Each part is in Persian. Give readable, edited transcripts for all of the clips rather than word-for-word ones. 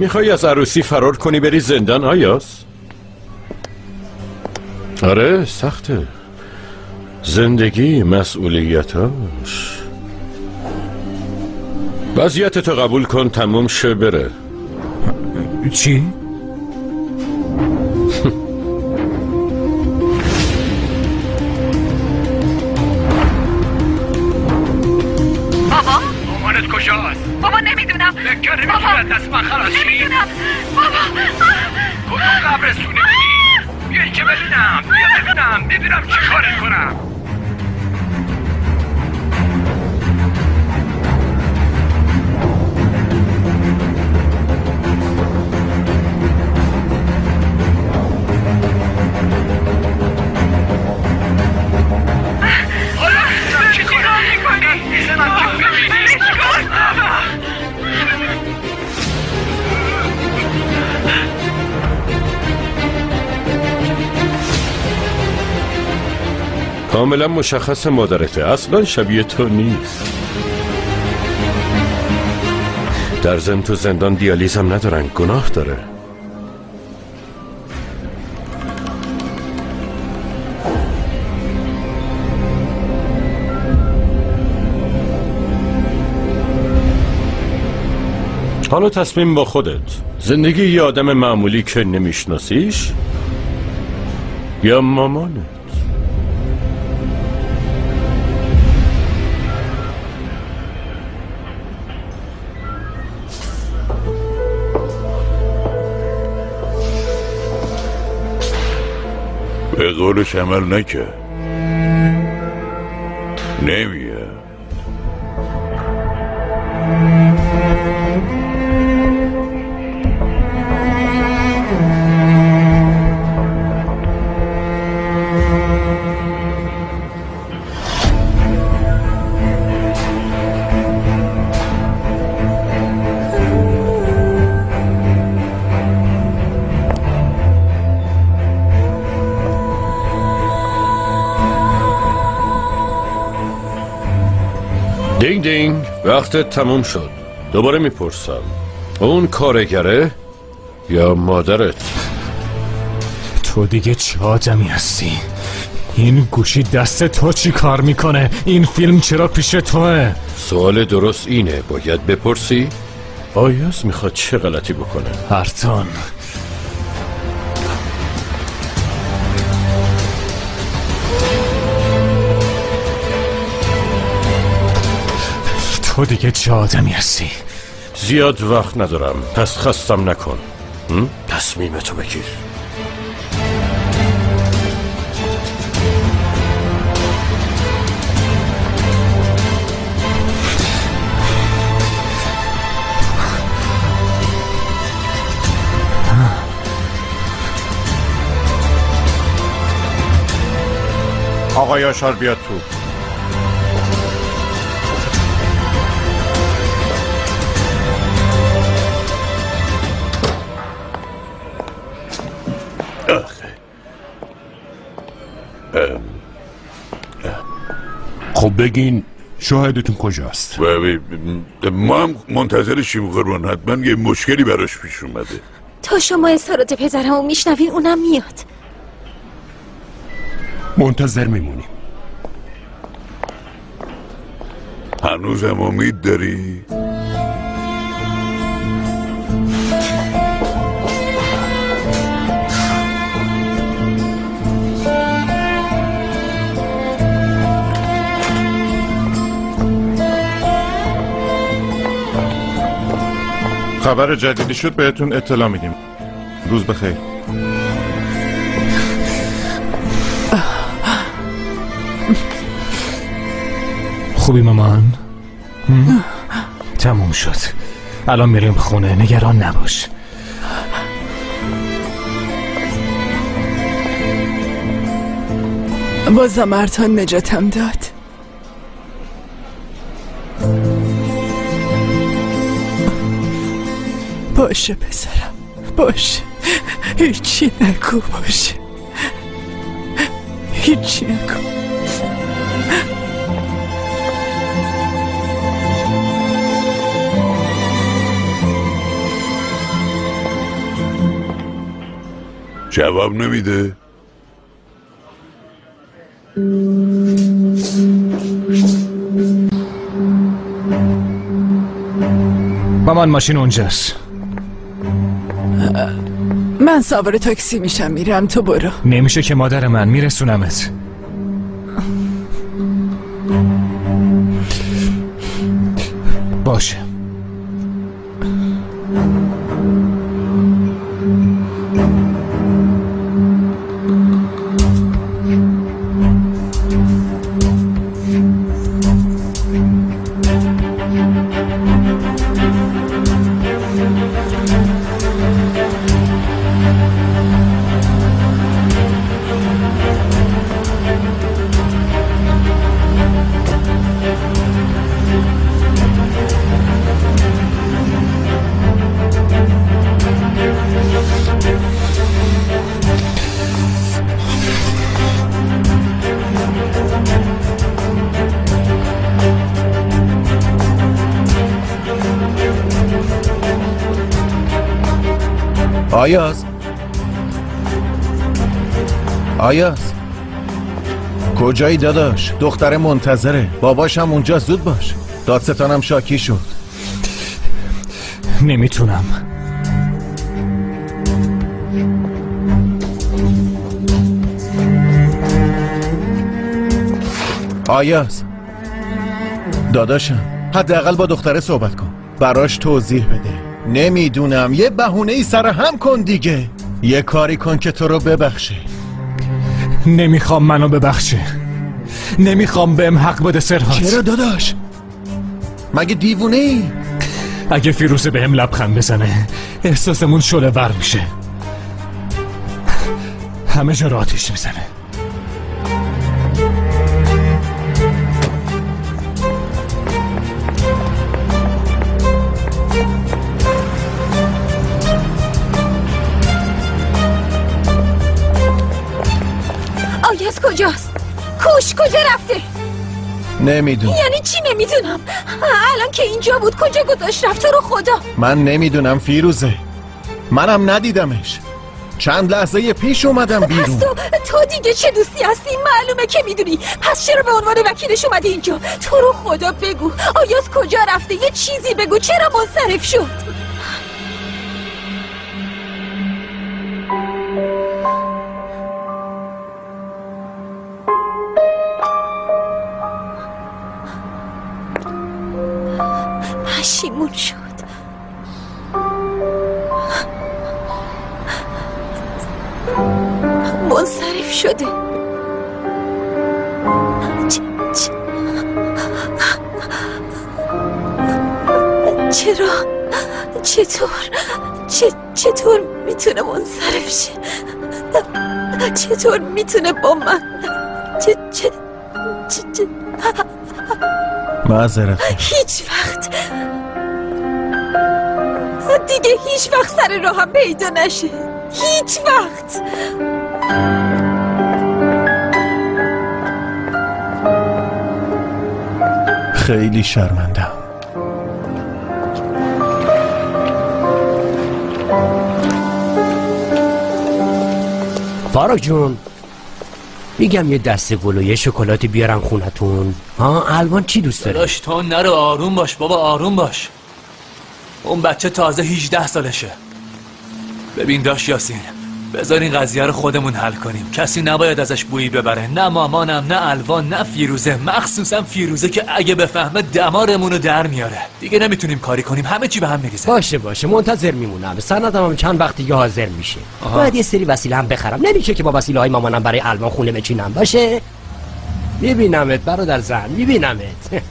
میخوای از عروسی فرار کنی بری زندان آیاس؟ آره سخته. زندگی مسئولیتاش. وضعیتتو قبول کن تموم شه بره. چی؟ کجاست؟ بابا نمیدونم. فکر نمیتونم دست من خلاص شید. نمیدونم بابا. کدوم قبرستونی بودی؟ بیایی که ببینم چه کارت کنم. کاملا مشخص مادرته، اصلا شبیه تو نیست. در ضمن تو زندان دیالیزم ندارن، گناه داره. حالا تصمیم با خودت. زندگی یه آدم معمولی که نمیشناسیش یا مامانت؟ به قولش عمل نکرد. نمیه. دینگ دینگ، وقتت تموم شد. دوباره میپرسم، اون کارگره یا مادرت؟ تو دیگه چه آدمی هستی؟ این گوشی دست تو چی کار میکنه؟ این فیلم چرا پیش توه؟ سوال درست اینه، باید بپرسی آیاس میخواد چه غلطی بکنه. هرتان تو دیگه چه آدمی هستی؟ زیاد وقت ندارم، پس خستم نکن. تصمیمتو بگیر. آقای یاشار بیاد تو. خب بگین شاهدتون کجاست؟ ما هم منتظرشیم قربان، حتما یه مشکلی براش پیش اومده. تا شما اظهارات پدرمو میشنوین اونم میاد. منتظر میمونیم. هنوزم امید داری؟ خبر جدیدی شد بهتون اطلاع میدیم. روز بخیر. خوبی مامان؟ تموم شد. الان میریم خونه، نگران نباش. بازم هرتان نجاتم داد. باشه پسرم، باشه. هیچی نگو، باشه. هیچی نگو. جواب نمیده؟ مامان ماشین اونجاست. من سوار تاکسی میشم میرم، تو برو. نمیشه که مادر من، میرسونمت. باشه. آیاز کجایی داداش؟ دختر منتظره، باباش هم اونجا، زود باش. دادستانم شاکی شد. نمیتونم. آیاز داداشم، حداقل با دختره صحبت کن، براش توضیح بده. نمیدونم، یه بهونه‌ای سر هم کن دیگه. یه کاری کن که تو رو ببخشه. نمیخوام منو ببخشه. نمیخوام بهم حق بده سرهات. چرا داداش؟ مگه دیوونه ای؟ اگه فیروزه بهم لبخند بزنه احساسمون شعله ور میشه. همه جا رو آتیش میزنه. آیاز کجاست؟ کوش کجا رفته؟ نمیدونم. یعنی چی نمیدونم؟ الان که اینجا بود کجا گذاشت رفت؟ تو رو خدا من نمیدونم فیروزه، منم ندیدمش. چند لحظه پیش اومدم بیرون. پس تو دیگه چه دوستی هستی؟ معلومه که میدونی. پس چرا به عنوان وکیلش اومدی اینجا؟ تو رو خدا بگو آیاز کجا رفته؟ یه چیزی بگو. چرا منصرف شد؟ پشیمون شد. منصرف شده. چرا؟ چطور میتونه منصرف شه؟ چطور میتونه با من؟ معذرت. هیچ وقت سر راهم پیدا نشه. هیچ وقت. خیلی شرمندم. فاروق جون، میگم یه دسته گل و یه شکلاتی بیارم خونتون. ها الوان چی دوست داری؟ داداش تو نرو، آروم باش بابا، آروم باش. اون بچه تازه 18 سالشه. ببین داش یاسین، بذار این قضیه رو خودمون حل کنیم. کسی نباید ازش بویی ببره، نه مامانم، نه الوان، نه فیروزه. مخصوصا فیروزه که اگه بفهمه دمارمونو در میاره. دیگه نمیتونیم کاری کنیم، همه چی به هم میریزه. باشه منتظر میمونم. سندم هم چند وقت دیگه حاضر میشه. باید یه سری وسیله هم بخرم. نمیشه که با وسیله های مامانم برای الوان خونه بچینم. باشه میبینمت برادر زن، میبینمت.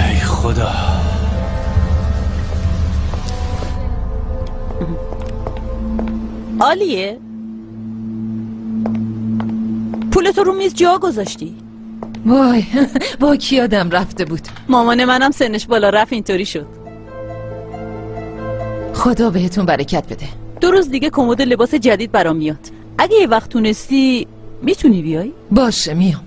ای خدا. عالیه. پولتو رو میز جا گذاشتی. وای با کی آدم رفته بود. مامان منم سنش بالا رفت اینطوری شد. خدا بهتون برکت بده. 2 روز دیگه کمد لباس جدید برام میاد. اگه یه وقت تونستی میتونی بیای؟ باشه میام.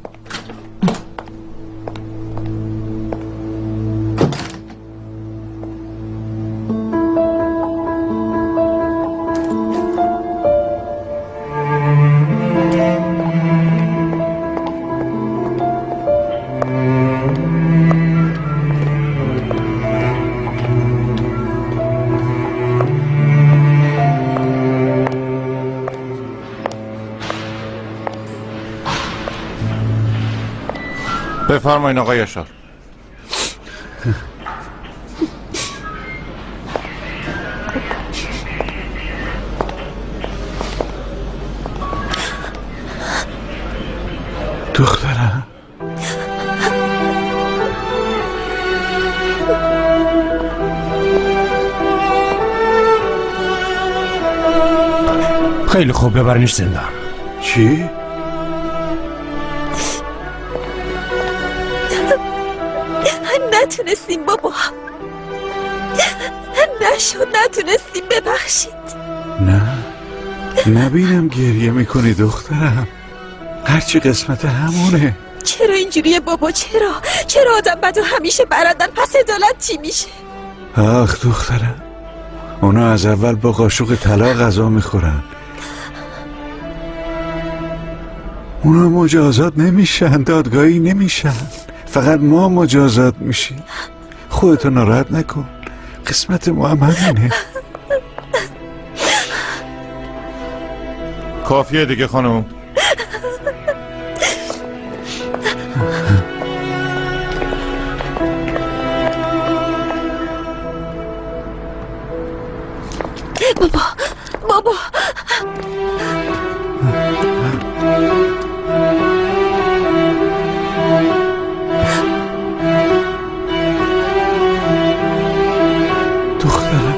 بفرمایین آقای یاشار. دخترم خیلی خوب، ببرنش زندان. چی؟ نتونستیم بابا، نتونستیم، ببخشید. نه نبینم گریه میکنی دخترم، هرچی قسمت همونه. چرا اینجوریه بابا؟ چرا آدم بدو همیشه برندن، پس عدالت چی میشه؟ آخ دخترم، اونا از اول با قاشق طلا غذا میخورن، اونا مجازات نمیشن، دادگاهی نمیشن، فقط ما مجازات میشیم. خودتو ناراحت نکن، قسمت ما هم همینه. کافیه دیگه خانم. بابا دخترم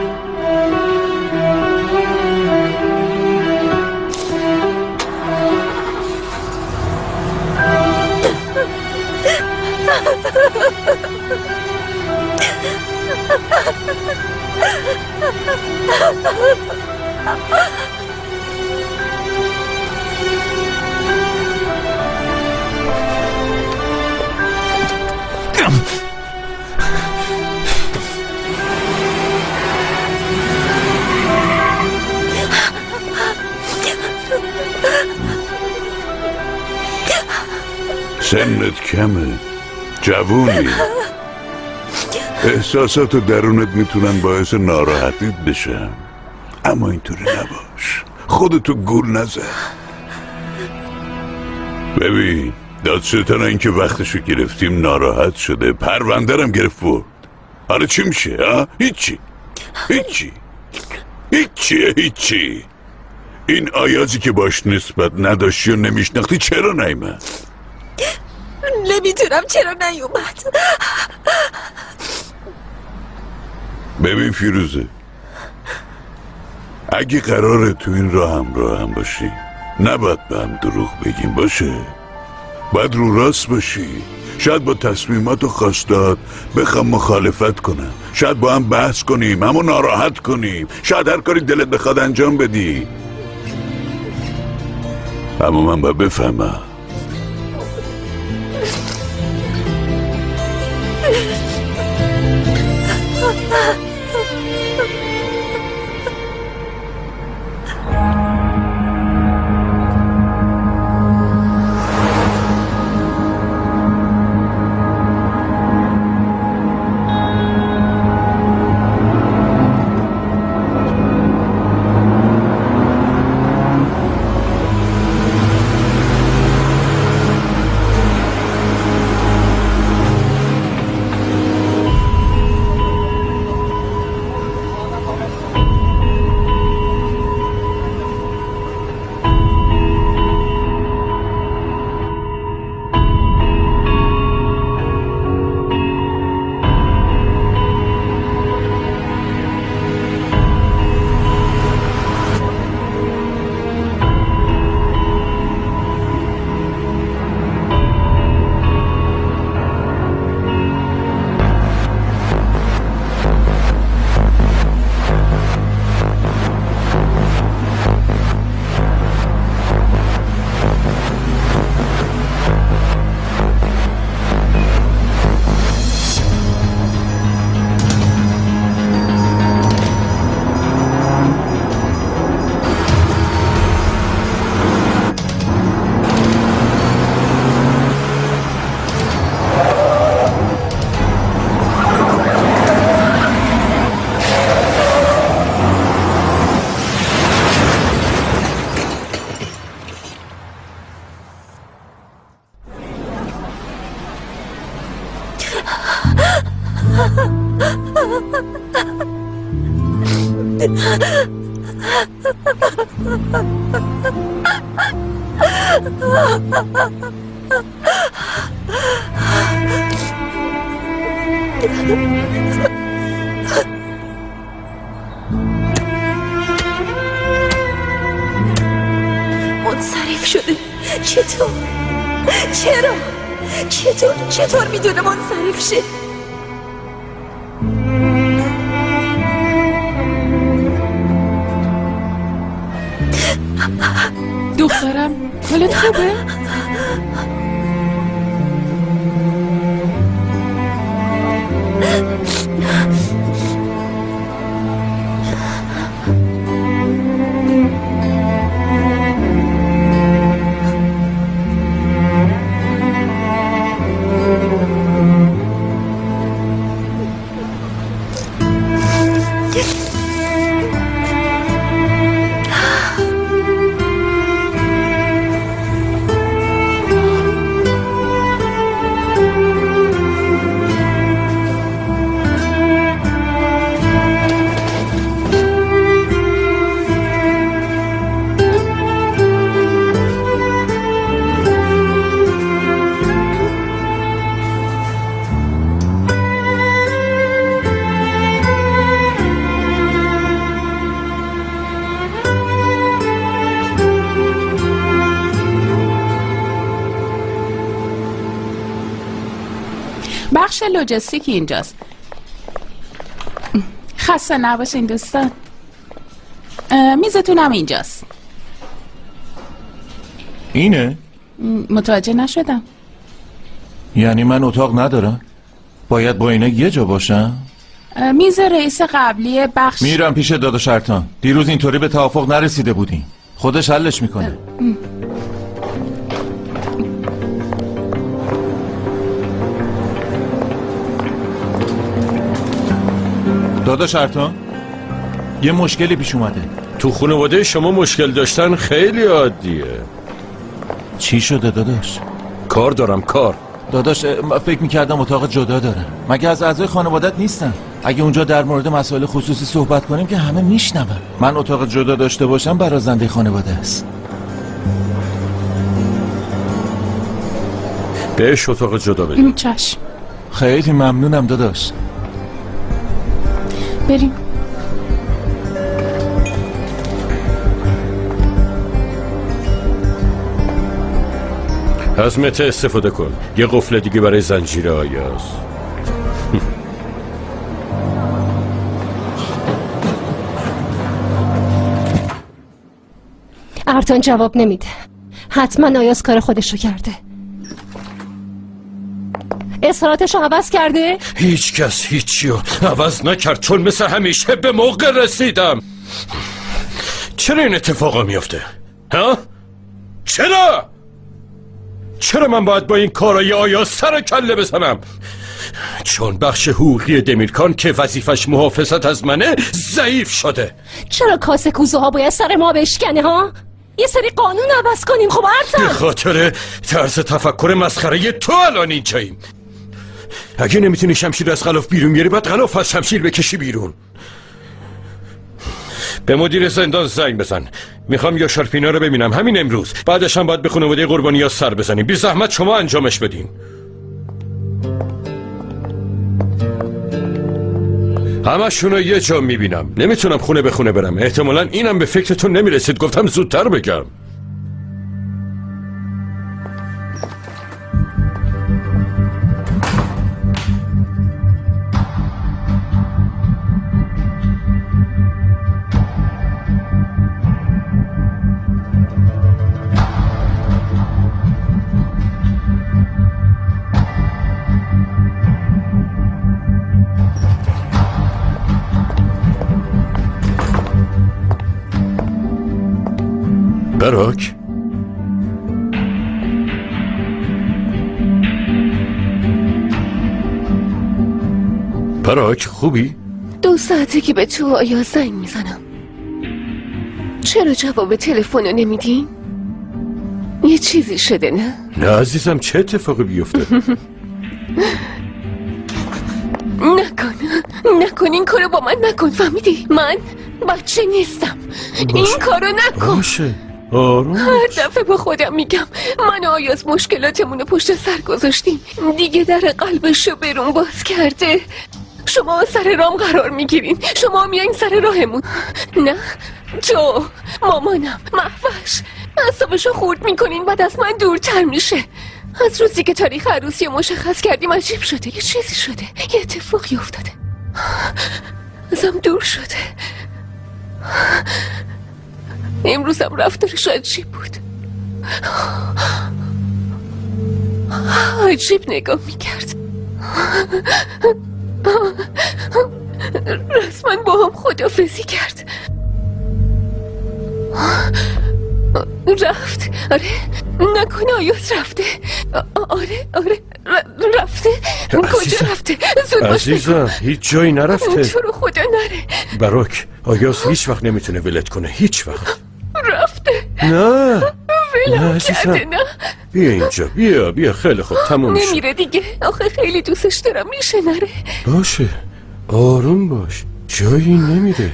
سنت کمه، جوونی، احساسات و درونت میتونن باعث ناراحتیت بشن، اما اینطوری نباش، خودتو گول نزن. ببین دادستان اینکه وقتشو گرفتیم ناراحت شده، پروندرم گرفت برد. آره چی میشه؟ هیچی. این آیازی که باش نسبت نداشتی و نمیشناختی چرا نیومد؟ نمیدونم چرا نیومد. ببین فیروزه، اگه قراره تو این راه هم باشی، نباید به هم دروغ بگیم، باشه؟ باید رو راست باشی. شاید با تصمیمات و خواستات بخوام مخالفت کنم، شاید با هم بحث کنیم، همو ناراحت کنیم، شاید هر کاری دلت بخواد انجام بدی، اما من باید بفهمم منصرف شده. چطور؟ چطور میدونه منصرف شه؟ دخترم حالت خوبه؟ بخش لوجستیکی اینجاست. خسته نباشین دوستان. میزتون هم اینجاست. اینه؟ متوجه نشدم. یعنی من اتاق ندارم؟ باید با اینا یه جا باشم؟ میز رئیس قبلی بخش. میرم پیش داداش ارتان. دیروز اینطوری به توافق نرسیده بودیم. خودش حلش میکنه. داداش ارتان یه مشکلی پیش اومده. تو خانواده شما مشکل داشتن خیلی عادیه. چی شده داداش؟ کار دارم. داداش فکر میکردم اتاق جدا داره. مگه از اعضای خانوادت نیستن؟ اگه اونجا در مورد مسائل خصوصی صحبت کنیم که همه میشنون. من اتاق جدا داشته باشم برازنده خانواده است. بهش اتاق جدا بدیم. چشم. خیلی ممنونم داداش. بریم. از مته استفاده کن. یه قفل دیگه برای زنجیر آیاز. ارتان جواب نمیده. حتما آیاز کار خودشو کرده. اظهاراتشو عوض کرده؟ هیچ کس هیچیو عوض نکرد، چون مثل همیشه به موقع رسیدم. چرا این اتفاقا میفته؟ ها؟ چرا من باید با این کارای آیاز سر کله بزنم؟ چون بخش حقوقی دمیرکان که وظیفش محافظت از منه ضعیف شده. چرا کاسه کوزوها باید سر ما بشکنه ها؟ یه سری قانون عوض کنیم. خب ارتان به خاطر طرز تفکر مسخره تو الان اینجاییم. اگه نمیتونی شمشیر از غلاف بیرون بیاری باید غلاف از شمشیر بکشی بیرون. به مدیر زندان زنگ بزن. میخوام یا شارپینا رو ببینم همین امروز. بعدش هم باید به خانواده قربانی‌ها سر بزنیم. بی زحمت شما انجامش بدین. همشونو یه جا میبینم. نمیتونم خونه به خونه برم. احتمالاً اینم به فکرتون نمیرسید. گفتم زودتر بگم. براک خوبی؟ 2 ساعته که به تو آیا زنگ میزنم. چرا جواب تلفن رو نمیدین؟ یه چیزی شده نه؟ نه عزیزم، چه اتفاقی بیفته؟ نکن این کارو با من نکن، فهمیدی؟ من بچه نیستم. این کارو نکن. باشه آروم. هر دفعه با خودم میگم من و آیاز مشکلاتمونو پشت سر گذاشتیم، دیگه در قلبشو برون باز کرده. شما سر رام قرار میگیرین، شما میایین سر راهمون. نه جو، مامانم، محوش، اعصابشو خورد میکنین، بعد از من دورتر میشه. از روزی که تاریخ عروسی مشخص کردیم عجیب شده، یه چیزی شده، یه اتفاقی افتاده، ازم دور شده. امروزم رفتارش عجیب بود، عجیب نگاه میکرد. رسما با هم خداحافظی کرد، رفت. آره نکنه آیاز رفته. آره رفته. کجا رفته؟ عزیزم هیچ جایی نرفته. تو رو خدا نره. باروک، آیاز هیچ وقت نمیتونه ولت کنه، هیچ وقت. رفته. نه ولم کرده. نه بیا اینجا، بیا خیلی خوب تموم شد. نمیره دیگه، آخه خیلی دوستش دارم، میشه نره. باشه آروم باش، جایی نمیره،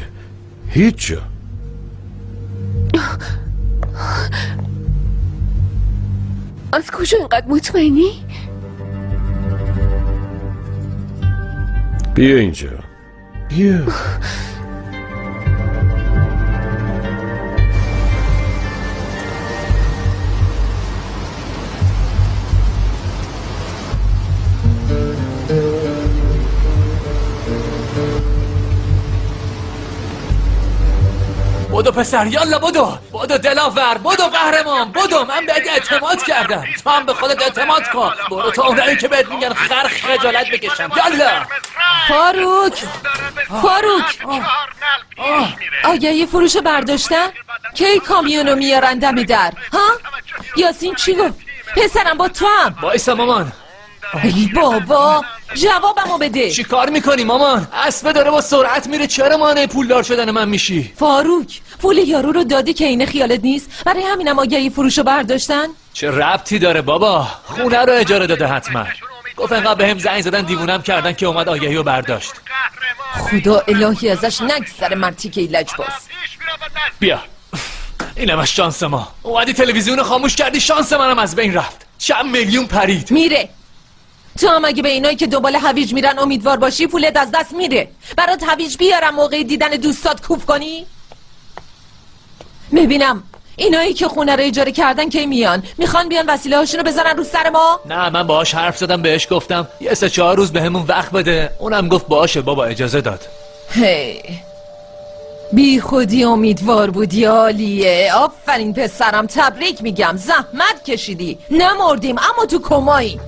هیچ جا. از کجا اینقدر مطمئنی؟ بیا اینجا، بیا. بدو پسر، یالا بدو دلاور، بدو قهرمان، بدو. من بهت اعتماد کردم، تو هم به خودت اعتماد کن. برو تو اونایی که بهت میگن خر خجالت بکشم. یالا فاروک آگهی فروش برداشتن؟ کی کامیونو میارن دم در؟ ها؟ یاسین چی گفت؟ پسرم با تو هم. وایسا مامان. ای بابا جوابمو بده. چی کار میکنی مامان؟ اسبه داره با سرعت میره، چرا مانع پولدار شدن من میشی؟ فاروک پول یارو رو دادی که اینه خیالت نیست؟ برای همینم آگهی فروشو برداشتن؟ چه ربطی داره بابا؟ خونه رو اجاره داده حتما. گفت انقدر بهم زنگ زدن دیوونم کردن که اومد آگهی رو برداشت. خدا الهی ازش نگذره مرتی که لجباز. بیا اینم از شانس ما. اومدی تلویزیون خاموش کردی، شانس منم از بین رفت. چند میلیون پرید. میره. تو هم اگه به اینایی که دنبال هویج میرن امیدوار باشی پولت از دست میره. برات هویج بیارم موقع دیدن دوستات کوف کنی؟ ببینم اینایی که خونه رو اجاره کردن کی میان؟ میخوان بیان وسیله هاشونو بزنن رو سر ما؟ نه من باهاش حرف زدم، بهش گفتم یه 3-4 روز بهمون وقت بده. اونم گفت باشه بابا، اجازه داد. هی بی خودی امیدوار بودی، عالیه. آفرین پسرم، تبریک میگم، زحمت کشیدی. نمردیم اما تو کمایی.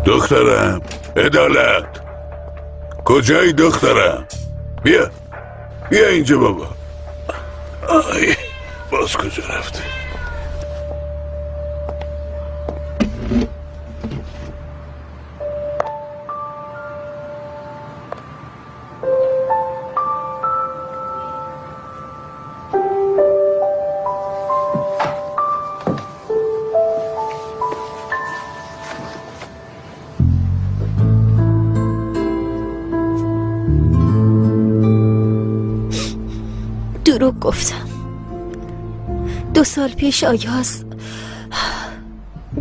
دخترم عدالت، کجایی دخترم؟ بیا اینجا بابا. آی باز کجا رفته؟ دروغ گفتم. 2 سال پیش آیاز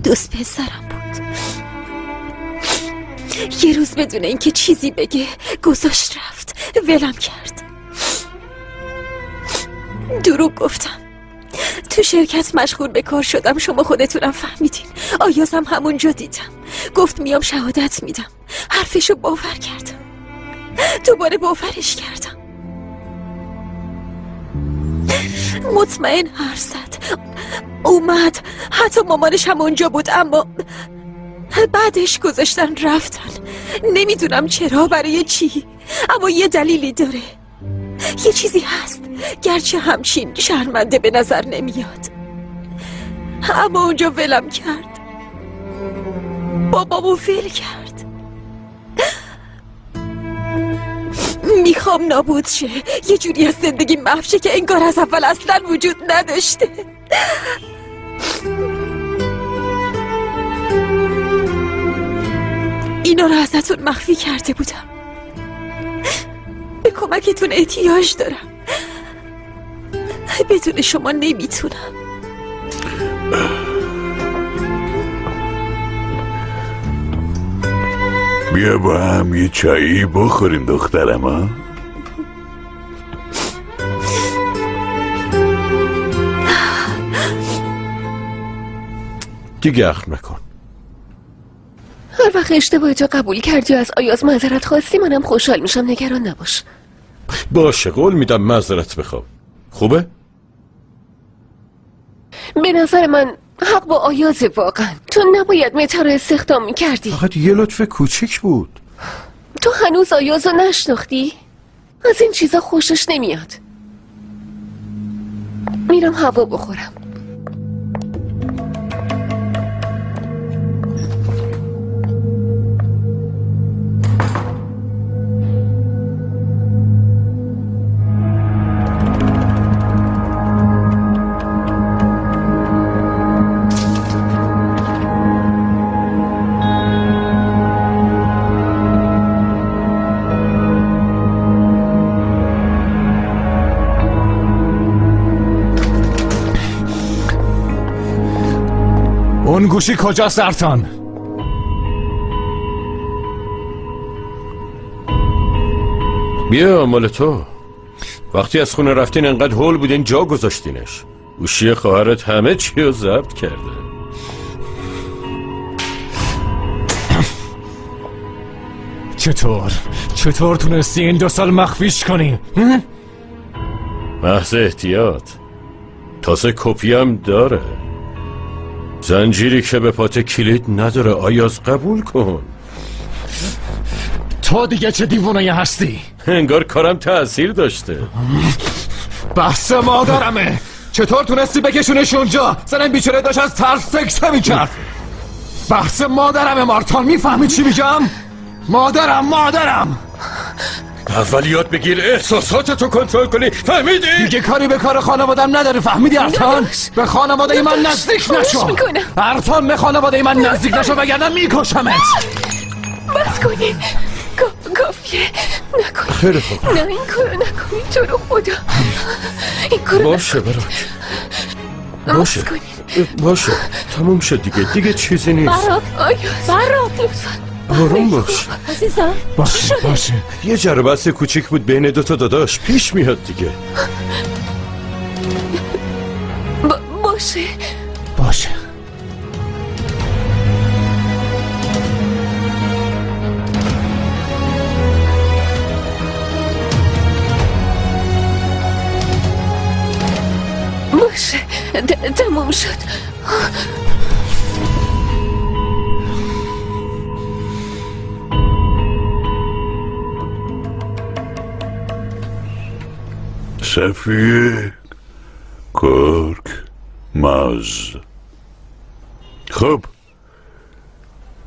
دوست پسرم بود. یه روز بدون اینکه چیزی بگه گذاشت رفت، ولم کرد. دروغ گفتم. تو شرکت مشغول به کار شدم، شما خودتونم فهمیدین. آیازم همونجا دیدم، گفت میام شهادت میدم. حرفشو باور کردم، دوباره باورش کردم. مطمئن حرف زد، اومد، حتی مامانش هم اونجا بود، اما بعدش گذاشتن رفتن. نمیدونم چرا، برای چی، اما یه دلیلی داره. یه چیزی هست، گرچه همچین شرمنده به نظر نمیاد، اما اونجا ولم کرد، بابامو ول کرد. میخوام نابود شه، یه جوری از زندگی محو شه که انگار از اول اصلا وجود نداشته. اینا رو ازتون مخفی کرده بودم. به کمکتون احتیاج دارم. بدون شما نمیتونم. بیا با هم یه چایی بخوریم دخترم ها. دیگه اخم نکن. هر وقت اشتباه تو قبول کردی و از آیاز معذرت خواستی منم خوشحال میشم. نگران نباش. باشه قول میدم معذرت بخوام. خوبه؟ به نظر من حق با آیازه واقعا. تو نباید متا رو استخدام میکردی. فقط یه لطف کوچیک بود. تو هنوز آیاز رو نشناختی؟ از این چیزا خوشش نمیاد. میرم هوا بخورم. اون گوشی کجاست ارتان؟ بیا مال تو. وقتی از خونه رفتین انقدر هول بودین جا گذاشتینش. گوشی خواهرت همه چی رو ضبط کرده. چطور تونستی این 2 سال مخفیش کنی؟ محض احتیاط. تازه کپی هم داره. زنجیری که به پات کلید نداره. آیاز قبول کن. تو دیگه چه دیوونه هستی؟ انگار کارم تأثیر داشته. بحث مادرمه. چطور تونستی بکشونش اونجا؟ زنم بیچاره داشت از ترس فکر میکرد. بحث مادرمه مارتان. میفهمی چی میگم؟ مادرم اول یاد بگیر احساساتتو کنترل کنی. فهمیدی؟ دیگه کاری به کار خانوادم نداری. فهمیدی ارتان؟ به خانواده من نزدیک نشو. ارتان به خانواده من نزدیک نشو وگرنه میکشمت. بس کنین. کافیه. نکنین. خیلی خوب. نه این کارو نکنین. تو رو خدا این کارو باشه براک. باشه تموم شد دیگه چیزی نیست. براک آروم باش عزیزم. باشه یه جر بحث کوچیک بود بین 2 تا داداش. پیش میاد دیگه. باشه. تموم شد. صفیه کرک ماز. خب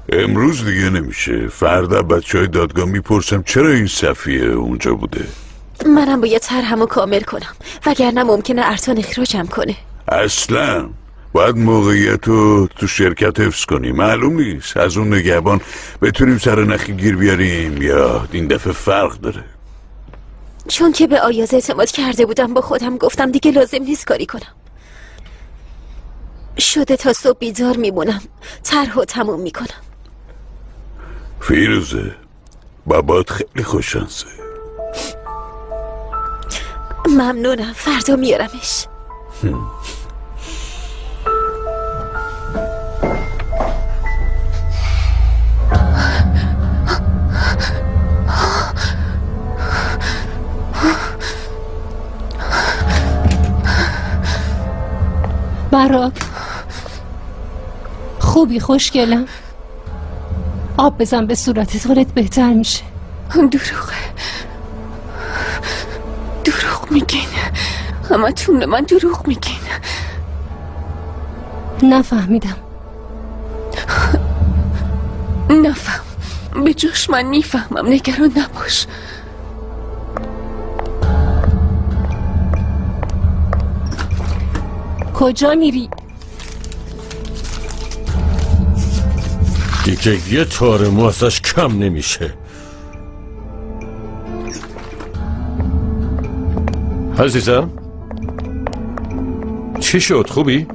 امروز دیگه نمیشه. فردا بچه های دادگاه میپرسم چرا این صفیه اونجا بوده. منم باید طرحمو کامل کنم وگرنه ممکنه ارتان اخراجم کنه. اصلا باید موقعیت رو تو شرکت حفظ کنیم. معلوم نیست از اون نگهبان بتونیم سر نخی گیر بیاریم یا این دفعه فرق داره. چون که به آیاز اعتماد کرده بودم با خودم گفتم دیگه لازم نیست کاری کنم. شده تا صبح بیدار میمونم. طرحو تموم میکنم. فیروزه بابات خیلی خوششانسه. ممنونم. فردا میارمش. براک خوبی خوشگلم. آب بزن به صورتت حالت بهتر میشه. دروغ میگین. همه تون من دروغ میگین. نفهمیدم. نفهم. به جوش من میفهمم. نگران نباش. کجا میری؟ دیگه یه تار مو ازش کم نمیشه. عزیزم چی شد؟ خوبی؟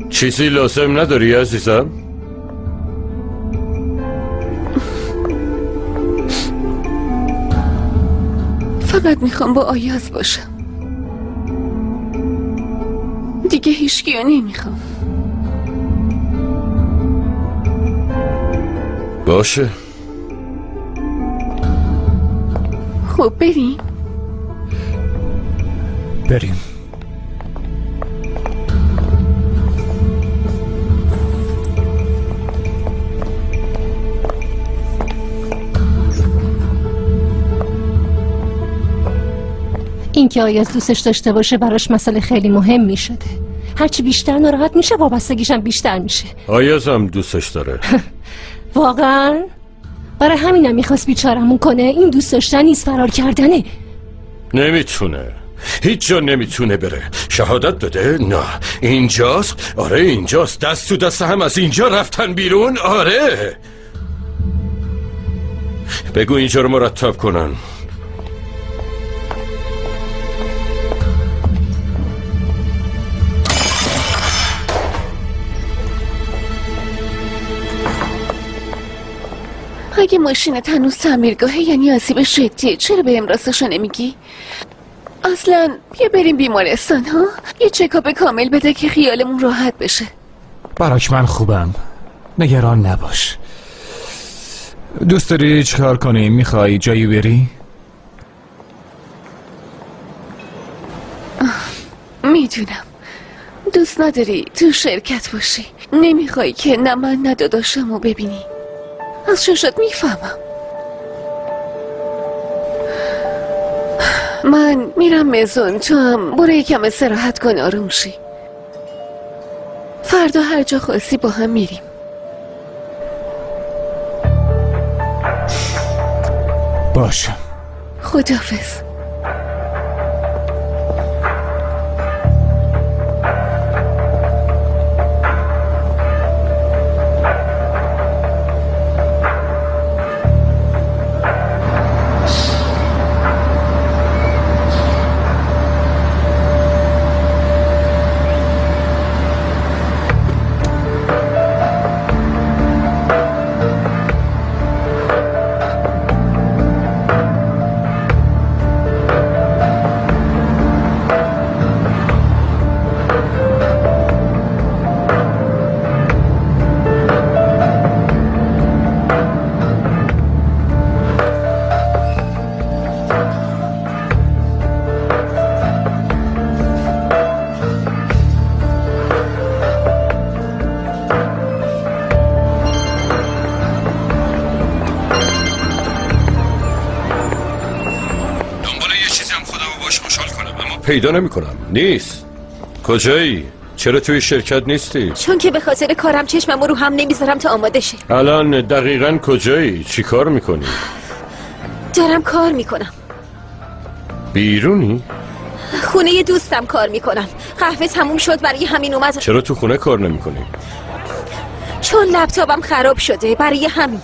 چیزی لازم نداری عزیزم؟ فقط میخوام با آیاز باشم، دیگه هیچکیو نمیخوام. باشه خب بریم. اینکه آیاز دوستش داشته باشه براش مسئله خیلی مهمی شده. هرچی بیشتر ناراحت میشه وابستگیشم بیشتر میشه. آیاز هم دوستش داره. واقعا؟ برای همینم میخواست بیچارمون کنه. این دوست داشتن نیست، فرار کردنه. نمیتونه، هیچ جا نمیتونه بره. شهادت داده؟ نه. اینجاست؟ آره اینجاست. دست تو دست هم از اینجا رفتن بیرون؟ آره. بگو اینجا رو مرتب کنن. اگه ماشینت هنوز تعمیرگاهه یعنی آسیب شدیه، چرا بهم راستشو نمیگی؟ اصلا بیا بریم بیمارستان ها، یه چکاپ کامل بده که خیالمون راحت بشه. براک من خوبم، نگران نباش. دوست داری چیکار کنیم؟ میخوای جایی بری؟ میدونم دوست نداری تو شرکت باشی، نمیخوای که نه من نه داداشمو ببینی. از چشات میفهمم. من میرم مزون، تو هم برو یکم استراحت کن آروم شی. فردا هر جا خواستی با هم میریم. باشه. خداحافظ. پیدا نمی کنم. نیست. کجایی؟ چرا توی شرکت نیستی؟ چون که به خاطر کارم چشمم رو هم نمیذارم تا آماده شه. الان دقیقاً کجایی؟ چی کار میکنی؟ دارم کار میکنم. بیرونی؟ خونه ی دوستم کار میکنم. قهوه تموم شد، برای همین اومدم. چرا تو خونه کار نمیکنی؟ چون لپتاپم خراب شده، برای همین.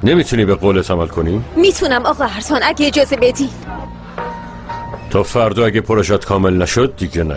نمیتونی به قولت عمل کنی؟ میتونم آقا ارسان اگه اجازه بدی. تا فردا اگه پروژت کامل نشد دیگه نیا.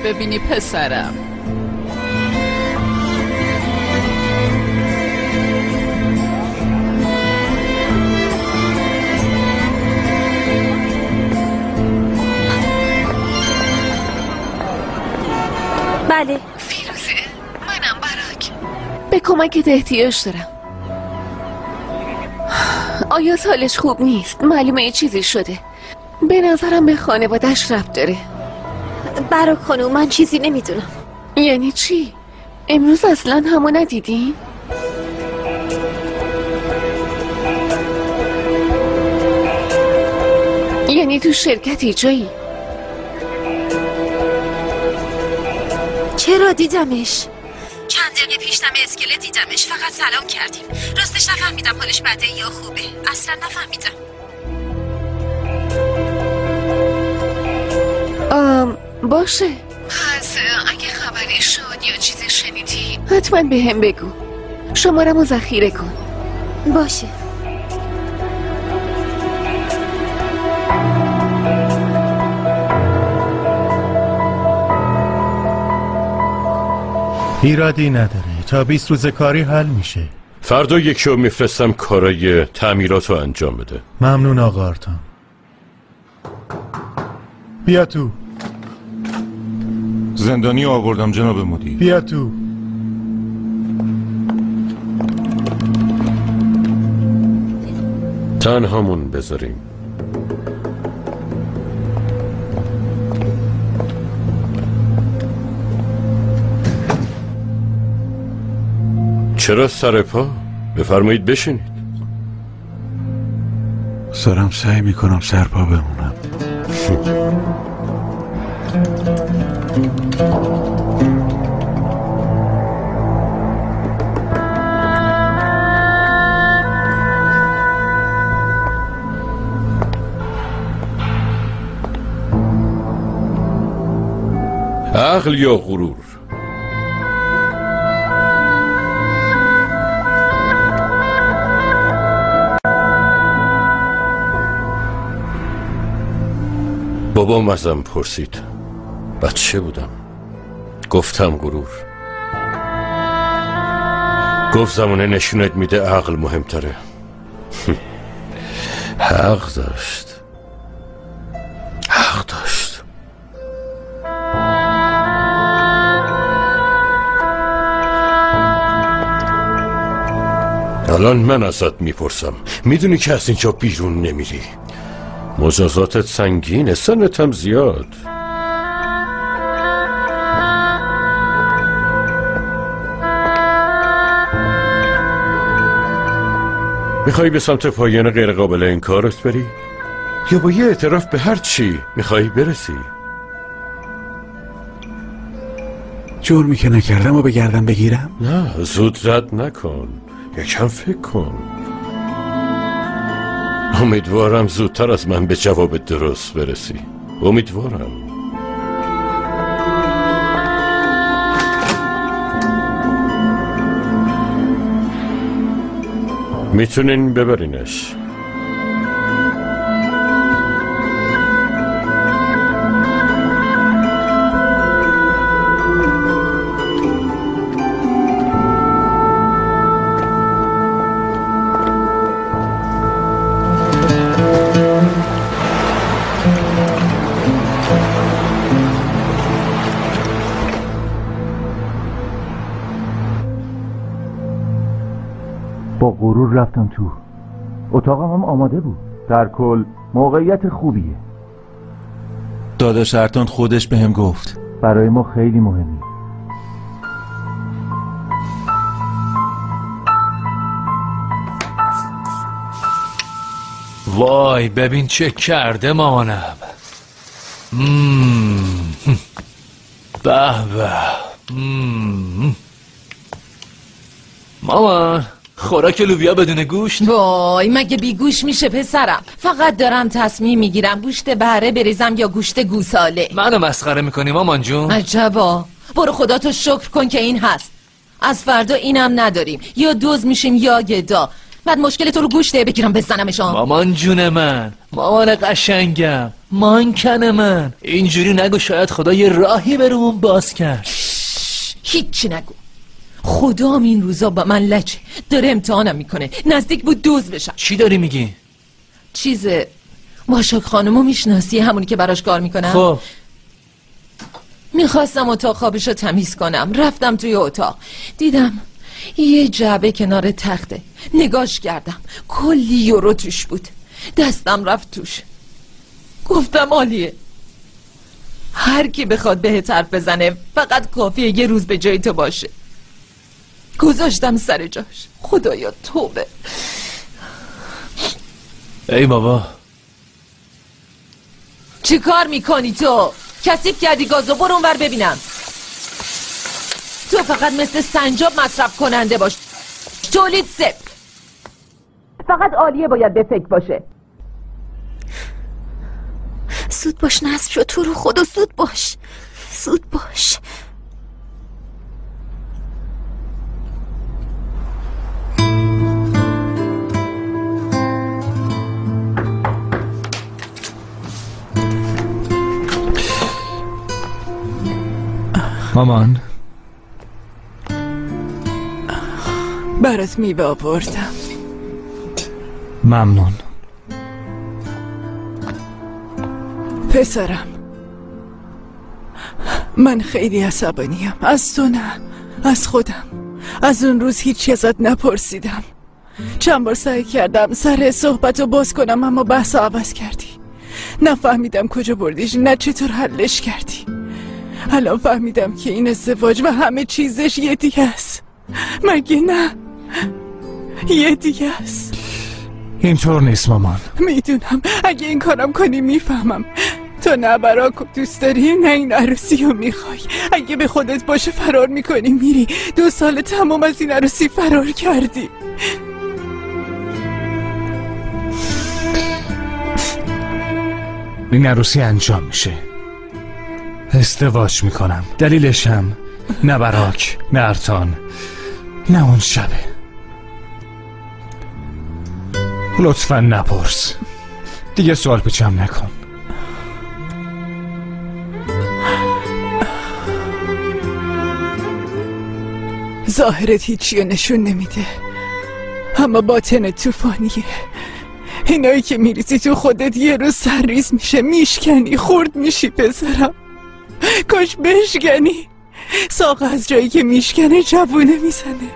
ببینی پسرم. بله فیروزه، منم براک. به کمکت احتیاج دارم. آیا حالش خوب نیست؟ معلومه یه چیزی شده. به نظرم به خانواده‌اش ربط داره. براک خانوم، من چیزی نمیدونم. یعنی چی؟ امروز اصلا همو ندیدین؟ یعنی تو شرکتی جایی؟ چرا دیدمش؟ چند دقیقه پیش دم اسکله دیدمش. فقط سلام کردیم. راستش نفهمیدم حالش بده یا خوبه. اصلا نفهمیدم. باشه. پس اگه خبری شد یا چیزی شنیدی حتما به هم بگو. شمارمو ذخیره کن. باشه. ایرادی نداره، تا 20 روز کاری حل میشه. فردا یکی رو میفرستم کارای تعمیرات رو انجام بده. ممنون آقا آرتان. بیا تو. زندانی آوردم جناب مدیر. بیا تو. تنهامون بذاریم. چرا سر پا؟ بفرمایید بشینید. سرم سعی میکنم سر پا بمونم. عقل یا غرور؟ بابام ازم پرسید. بچه بودم. گفتم غرور. گفت زمانه نشونت میده عقل مهمتره. حق داشت. حق داشت. الان من ازت میپرسم، میدونی که از اینجا بیرون نمیری؟ مجازاتت سنگینه، سنت هم زیاد. میخوای به سمت پایان غیر قابل انکارت بری؟ یا با یه اعتراف به هر چی میخوای برسی؟ جرمی که نکردم و به گردن بگیرم؟ نه، زود رد نکن. یکم فکر کن. امیدوارم زودتر از من به جواب درست برسی. امیدوارم. میتونین ببرینش. با غرور رفتم تو. اتاقم هم آماده بود. در کل موقعیت خوبیه. داداش ارتان خودش بهم گفت برای ما خیلی مهمی. وای ببین چه کرده مامانم. به به. مامان خوراک لوبیا بدون گوشت؟ وای مگه بی گوش میشه پسرم؟ فقط دارم تصمیم میگیرم گوشت بهره بریزم یا گوشت گوساله. منو مسخره میکنی مامان جون؟ عجبا. برو خدا تو شکر کن که این هست. از فردا اینم نداریم. یا دوز میشیم یا گدا. بعد مشکل تو رو گوشته بگیرم بزنمشان. مامان جون من، مامان قشنگم، مانکن من، اینجوری نگو، شاید خدا یه راهی برامون باز کرد. هیچی نگو. خدا این روزا با من لجه، داره امتحانم میکنه، نزدیک بود دوز بشم. چی داری میگی؟ چیزه ماشاک خانمو میشناسی، همونی که براش کار میکنم؟ خب میخواستم اتاق خوابشو تمیز کنم، رفتم توی اتاق، دیدم یه جعبه کنار تخته، نگاش کردم، کلی یورو توش بود، دستم رفت توش، گفتم عالیه، هر کی بخواد بهت حرف بزنه فقط کافیه یه روز به جای تو باشه. گذاشتم سر جاش. خدایا توبه. ای بابا، چی کار میکنی تو؟ کثیف کردی گازو، برو اونور ببینم. تو فقط مثل سنجاب مصرف کننده باش، تولید صفر، فقط عالیه باید به فکر باشه. زود باش نصب شد، تو رو خدا زود باش، زود باش. مامان، برات میوه آوردم. ممنون. پسرم، من خیلی عصبانیم، از تو نه، از خودم. از اون روز هیچی ازت نپرسیدم، چند بار سعی کردم سر صحبت رو باز کنم اما بحث عوض کردی. نفهمیدم کجا بردیش، نه چطور حلش کردی. الان فهمیدم که این ازدواج و همه چیزش یه دیگه است. مگه نه؟ یه دیگه است. اینطور نیست مامان. میدونم، اگه این کارم کنی میفهمم. تو نه براکو دوست داری نه این عروسی رو میخوای. اگه به خودت باشه فرار میکنی میری. 2 سال تمام از این عروسی فرار کردی. این عروسی انجام میشه، ازدواج میکنم. دلیلشم نه براک، نه ارتان، نه اون شبه. لطفا نپرس دیگه، سوال پیچم نکن. ظاهرت هیچی رو نشون نمیده اما باطن طوفانیه. اینایی که میریزی تو خودت یه روز سرریز میشه، میشکنی، خورد میشی. پسرم کاش بشکنی. ساقه از جایی که میشکنه جوونه میزنه.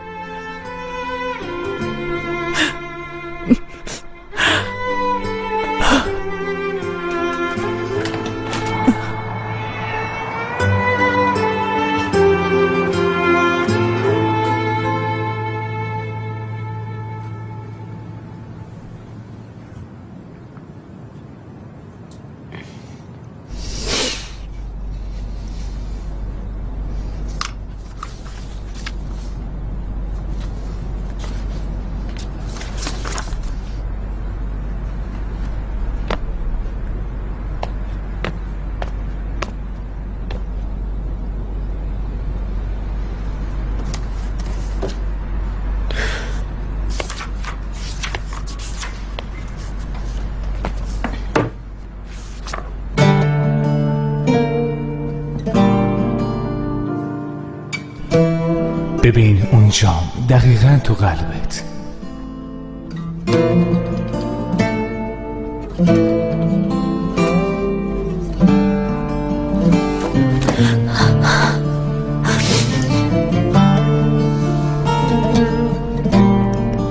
ببین اونجام، دقیقاً تو قلبت.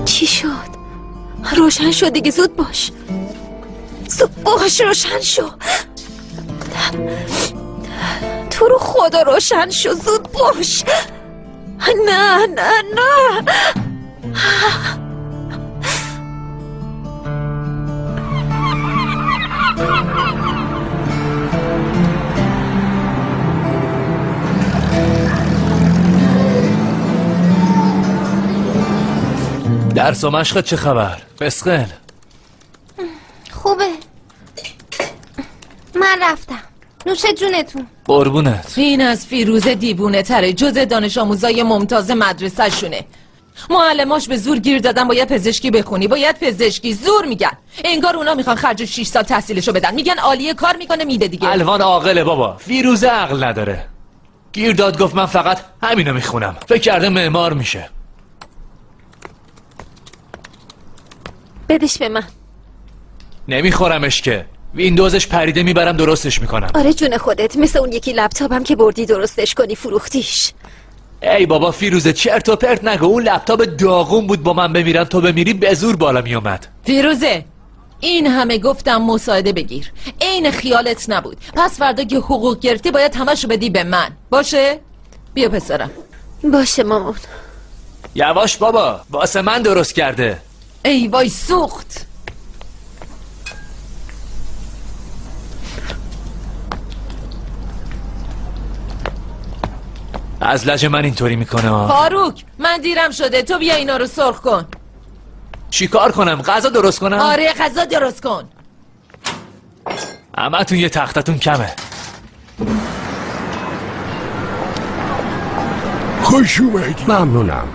چی شد؟ روشن شد دیگه، زود باش، زود باش، روشن شو. تو رو خدا روشن شو، زود باش. نه نه نه. درس و مشقت چه خبر؟ فسقل خوبه، من رفتم. نوش جونتون. قربونت. این از فیروزه دیوونه تره، جز دانش آموزای ممتاز مدرسه شونه. معلماش به زور گیر دادن باید پزشکی بخونی، باید پزشکی، زور میگن. انگار اونا میخوان خرج 6 سال تحصیلشو بدن. میگن عالیه کار میکنه میده دیگه. الوان عاقله بابا، فیروزه عقل نداره. گیر داد گفت من فقط همینو میخونم، فکر کرده معمار میشه. بدش به من. نمیخورمش که، ویندوزش پریده میبرم درستش میکنم. آره جون خودت، مثل اون یکی لپتاپم که بردی درستش کنی فروختیش. ای بابا فیروزه چرت و پرت نگو، اون لپتاپ داغون بود با من بمیرم تو بمیری به زور بالا میومد. فیروزه این همه گفتم مساعده بگیر، عین خیالت نبود. پس فردا که حقوق گرفتی باید همشو بدی به من، باشه؟ بیا پسرم. باشه مامان. یواش بابا، واسه من درست کرده. ای وای سوخت. از لج من اینطوری میکنه. فاروک من دیرم شده، تو بیا اینا رو سرخ کن. چی کار کنم؟ غذا درست کنم؟ آره غذا درست کن. همتون یه تختتون کمه. خوش اومدی. ممنونم.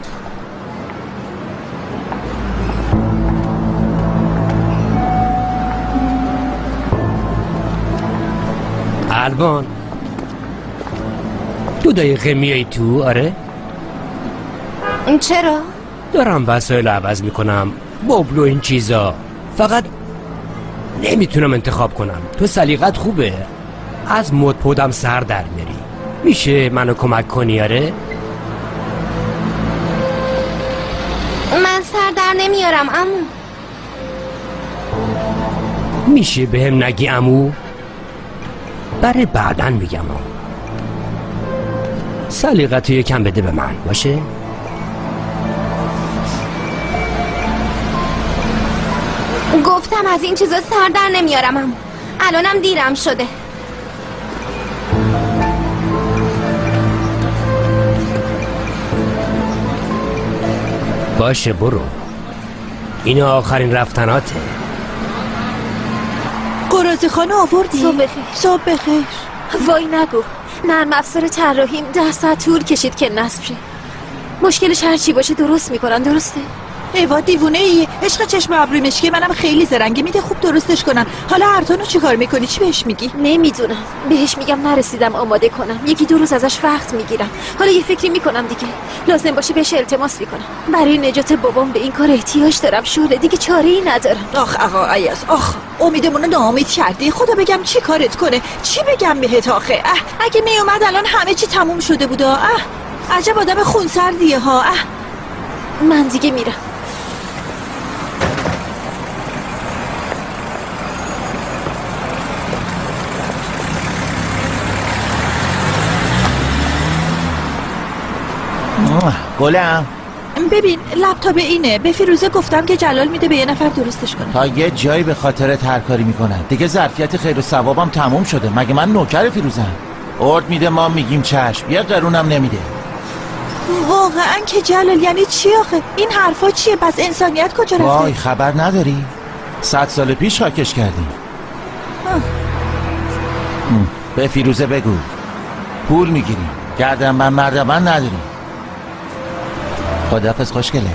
الوان 2 دقیقه میای تو؟ آره؟ چرا؟ دارم وسایل عوض میکنم، بابلو این چیزا. فقط نمیتونم انتخاب کنم. تو سلیقت خوبه، از مد پودم سر در میری. میشه منو کمک کنی؟ آره؟ من سر در نمیارم عمو. میشه بهم نگی عمو؟ برای بعدن میگم. سلیقتو یکم بده به من، باشه؟ گفتم از این چیزا سر در نمیارم عمو. الانم دیرم شده. باشه برو، این آخرین رفتناته. قراضه خانه آوردی؟ صبح بخیر. صبح بخیر. وای نگو، نرم افزار طراحیم 10 ساعت طول کشید که نصب شه. مشکلش هر چی باشه درست میکنن. درسته؟ ایوا دیوونه ای، عشق چشم ابروی مشکی منم خیلی زرنگی میده خوب درستش کنن. حالا ارتانو چی کار میکنی؟ چی بهش میگی؟ نمیدونم، بهش میگم نرسیدم آماده کنم. 1-2 روز ازش وقت میگیرم. حالا یه فکری میکنم دیگه، لازم باشه بهش التماس میکنم. برای نجات بابام به این کار احتیاج دارم. شوله دیگه چاره‌ای ندارم. آخ آقا عیاز، آخ امیدمونو ناامید کردی. خدا بگم چی کارت کنه، چی بگم بهت آخه. اگه میومد الان همه چی تموم شده بود. عجب آدم خونسردیه ها. من دیگه میرم. گلم ببین لپتاپ اینه، به فیروزه گفتم که جلال میده به یه نفر درستش کنه. تا یه جایی به خاطر هرکاری میکنن دیگه. ظرفیت خیر و ثوابم تموم شده. مگه من نوکر فیروزم؟ ارد میده ما میگیم چشم، یه قرونم نمیده. واقعا که جلال یعنی چی آخه؟ این حرفا چیه؟ پس انسانیت کجا رفته؟ وای خبر نداری؟ 100 سال پیش خاکش کردیم. به فیروزه بگو پول میگیریم، گردن من مردمن نداریم. خداحافظ خوشگله.